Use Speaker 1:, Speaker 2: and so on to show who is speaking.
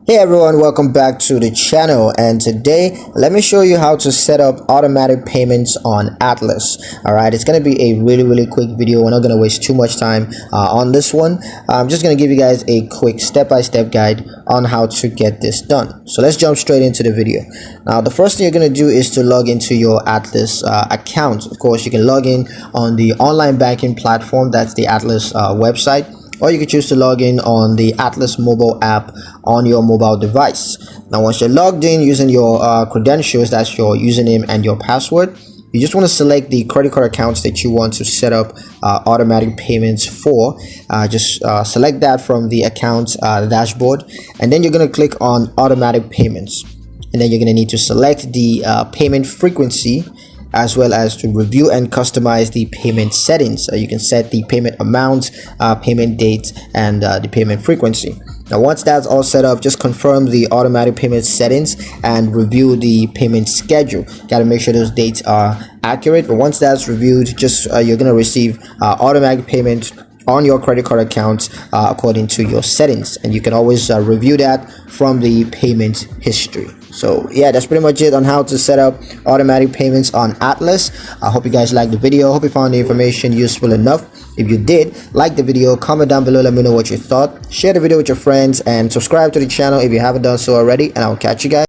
Speaker 1: Hey everyone, welcome back to the channel, and today let me show you how to set up automatic payments on Atlas. Alright, it's going to be a really quick video. We're not going to waste too much time on this one. I'm just going to give you guys a quick step-by-step guide on how to get this done. So let's jump straight into the video. Now the first thing you're going to do is to log into your Atlas account. Of course, you can log in on the online banking platform. That's the Atlas website. Or you can choose to log in on the Atlas mobile app on your mobile device. Now once you're logged in using your credentials, that's your username and your password, you just want to select the credit card accounts that you want to set up automatic payments for. Just select that from the account dashboard, and then you're going to click on automatic payments, and then you're going to need to select the payment frequency, as well as to review and customize the payment settings. You can set the payment amount, payment date, and the payment frequency. Now once that's all set up, just confirm the automatic payment settings and review the payment schedule. Got to make sure those dates are accurate. But once that's reviewed, just you're going to receive automatic payment on your credit card accounts according to your settings, and you can always review that from the payment history. So yeah, that's pretty much it on how to set up automatic payments on Atlas. I hope you guys liked the video. Hope you found the information useful enough. If you did, like the video, comment down below, let me know what you thought, share the video with your friends, and subscribe to the channel if you haven't done so already, and I'll catch you guys